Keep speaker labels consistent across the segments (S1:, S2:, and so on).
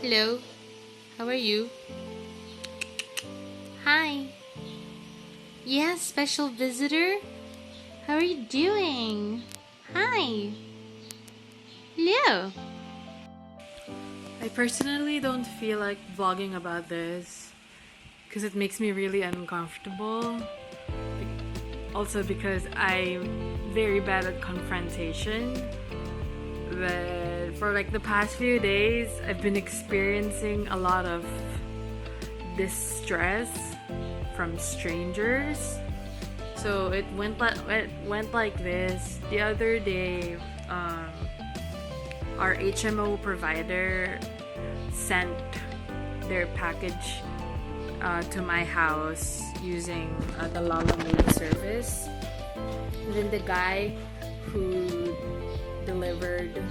S1: Hello, how are you? Hi. Yes, special visitor. How are you doing? Hi. Hello.
S2: I personally don't feel like vlogging about this because it makes me really uncomfortable. Also, because I'm very bad at confrontation. But for like the past few days, I've been experiencing a lot of distress from strangers. So it went like this. The other day, our HMO provider sent their package to my house using the Lala Move service. And then the guy who delivered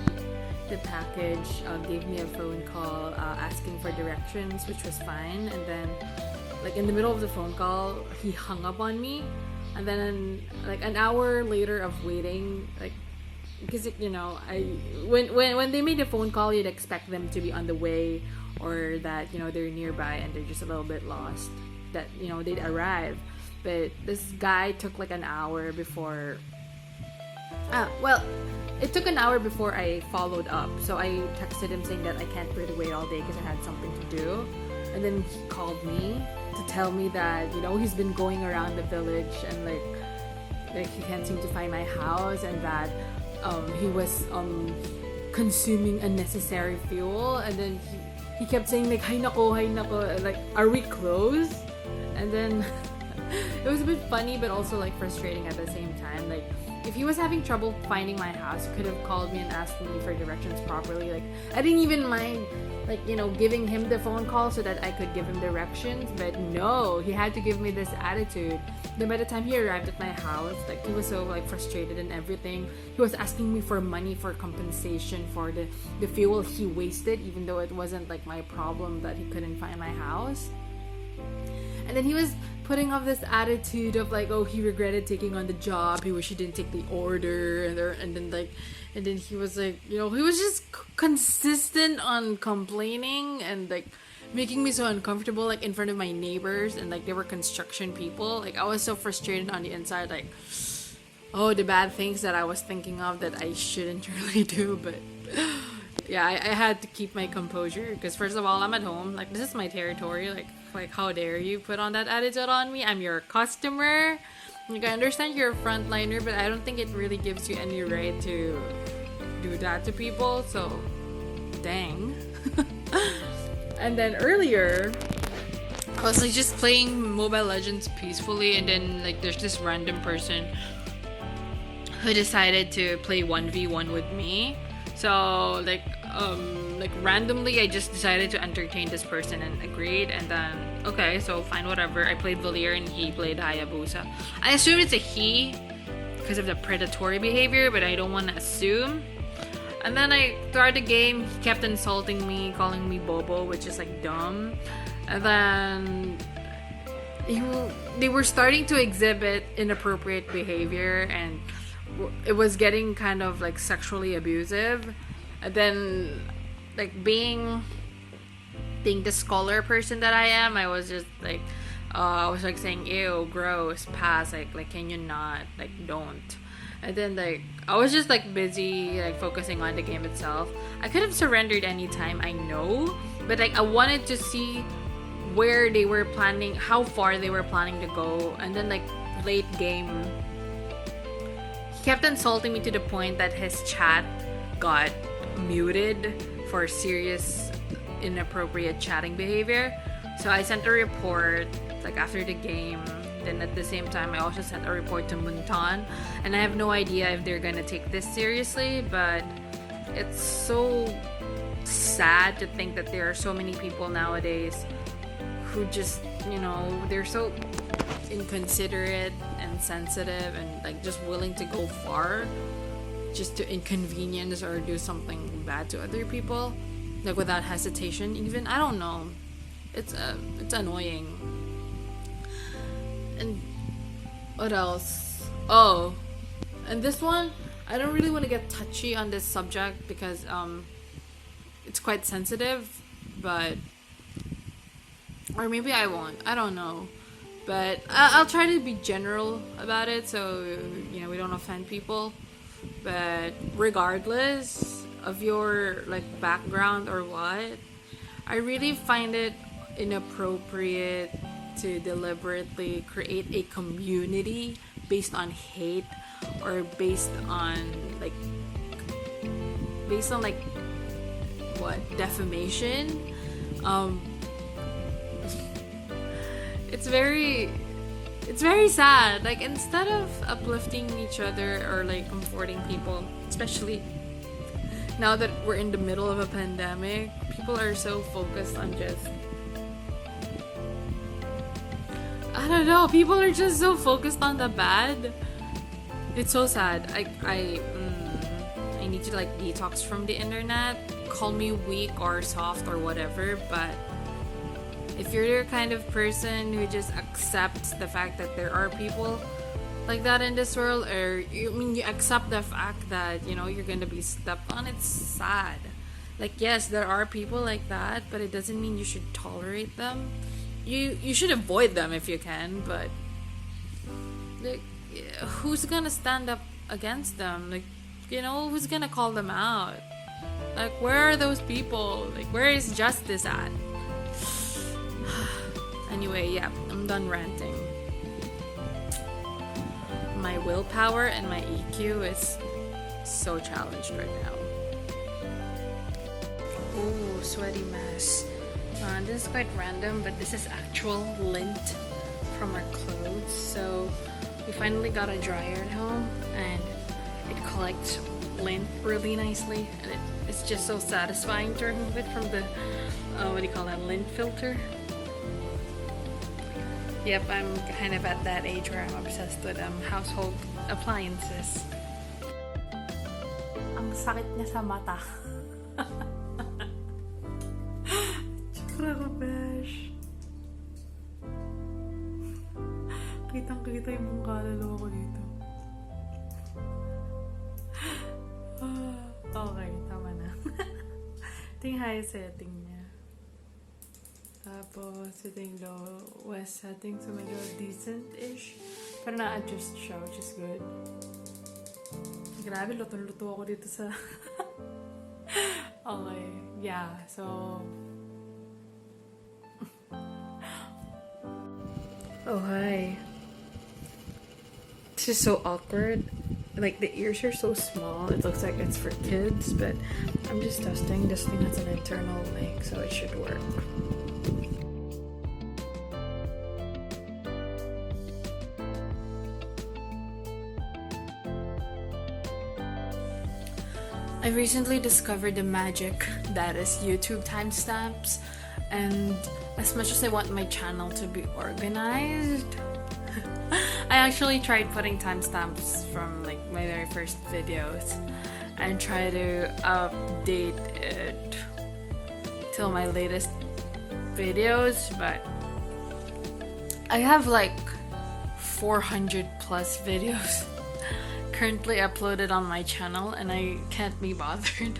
S2: the package gave me a phone call asking for directions, which was fine. And then, like in the middle of the phone call, he hung up on me. And then, like an hour later of waiting, like because I when they made a phone call, you'd expect them to be on the way or that they're nearby and they're just a little bit lost. That they'd arrive, but this guy took like an hour before. Well, it took an hour before I followed up. So I texted him saying that I can't really wait all day because I had something to do. And then he called me to tell me that he's been going around the village and like he can't seem to find my house and that he was consuming unnecessary fuel. And then he kept saying like hay nako, like are we close? And then it was a bit funny but also like frustrating at the same time. Like if he was having trouble finding my house, he could have called me and asked me for directions properly. Like I didn't even mind like giving him the phone call so that I could give him directions, but no, he had to give me this attitude. Then by the time he arrived at my house, like he was so like frustrated and everything. He was asking me for money for compensation for the fuel he wasted, even though it wasn't like my problem that he couldn't find my house. And then he was putting off this attitude of like, oh, he regretted taking on the job. He wish he didn't take the order. And then he was like, he was just consistent on complaining and like making me so uncomfortable, like in front of my neighbors, and like they were construction people. Like I was so frustrated on the inside, like, oh, the bad things that I was thinking of that I shouldn't really do, but. Yeah, I had to keep my composure because first of all, I'm at home. Like this is my territory. Like how dare you put on that attitude on me? I'm your customer. Like I understand you're a frontliner, but I don't think it really gives you any right to do that to people. So, dang. And then earlier, I was like just playing Mobile Legends peacefully, and then like there's this random person who decided to play 1v1 with me. So like randomly I just decided to entertain this person and agreed, and then okay, so fine, whatever. I played Valier and he played Hayabusa. I assume it's a he because of the predatory behavior, but I don't want to assume. And then I started the game, he kept insulting me, calling me Bobo, which is like dumb. And then they were starting to exhibit inappropriate behavior and it was getting kind of like sexually abusive. And then like being the scholar person that I am, I was just like I was like saying ew, gross, pass, like can you not, like don't. And then like I was just like busy like focusing on the game itself. I could have surrendered anytime, I know, but like I wanted to see where they were planning, how far they were planning to go. And then like late game, he kept insulting me to the point that his chat got muted for serious inappropriate chatting behavior. So I sent a report like after the game. Then at the same time I also sent a report to Muntan, and I have no idea if they're gonna take this seriously, but it's so sad to think that there are so many people nowadays who just they're so inconsiderate and sensitive and like just willing to go far just to inconvenience or do something bad to other people, like without hesitation even. I don't know, it's annoying. And what else? Oh, and this one, I don't really want to get touchy on this subject because it's quite sensitive, but or maybe I won't. I don't know. But I'll try to be general about it so we don't offend people. But regardless of your like background or what, I really find it inappropriate to deliberately create a community based on hate or based on like what, defamation. It's very sad. Like, instead of uplifting each other or like comforting people, especially now that we're in the middle of a pandemic, people are so focused on just, I don't know, people are just so focused on the bad. It's so sad. I need to like detox from the internet. Call me weak or soft or whatever, but if you're the kind of person who just accepts the fact that there are people like that in this world, or you accept the fact that you're gonna be stepped on, it's sad. Like, yes, there are people like that, but it doesn't mean you should tolerate them. You should avoid them if you can, but like, who's gonna stand up against them? Like, who's gonna call them out? Like, where are those people? Like, where is justice at? Anyway, yeah, I'm done ranting. My willpower and my EQ is so challenged right now. Ooh, sweaty mess. This is quite random, but this is actual lint from our clothes. So we finally got a dryer at home, and it collects lint really nicely, and it's just so satisfying to remove it from the lint filter. Yep, I'm kind of at that age where I'm obsessed with household appliances. Ang sakit niya sa mata. Tsura ko, besh. Kitang-kita yung mong kaluluwa ko dito. Okay, tama na. Ito yung high setting niya. Tapos, ito yung lowest setting, so medyo decent-ish. Pero na-adjust siya, which is good. Grabe, lutong-luto ako dito sa... Okay, yeah, so... Oh, hi. This is so awkward. Like, the ears are so small, it looks like it's for kids, but I'm just testing. This thing has an internal mic, so it should work. I recently discovered the magic that is YouTube timestamps, and as much as I want my channel to be organized, I actually tried putting timestamps from like my very first videos and try to update it till my latest videos, but I have like 400 plus videos currently uploaded on my channel, and I can't be bothered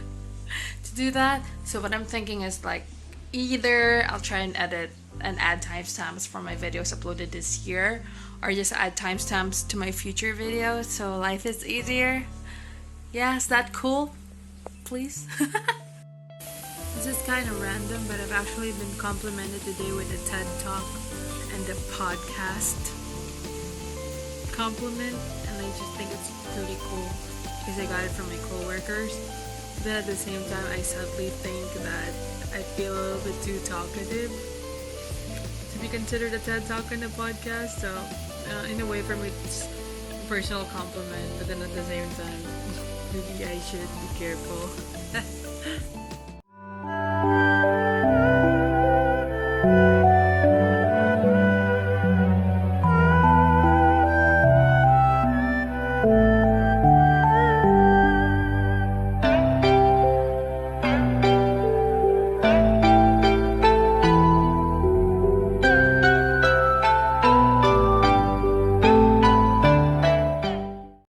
S2: to do that. So what I'm thinking is like, either I'll try and edit and add timestamps for my videos uploaded this year, or just add timestamps to my future videos so life is easier. Yeah, is that cool? Please? This is kind of random, but I've actually been complimented today with a TED Talk and a podcast compliment, and I just think it's pretty cool because I got it from my coworkers. But at the same time, I sadly think that I feel a little bit too talkative to be considered a TED Talk and a podcast. So in a way, for me, it's a personal compliment, but then at the same time, maybe I should be careful.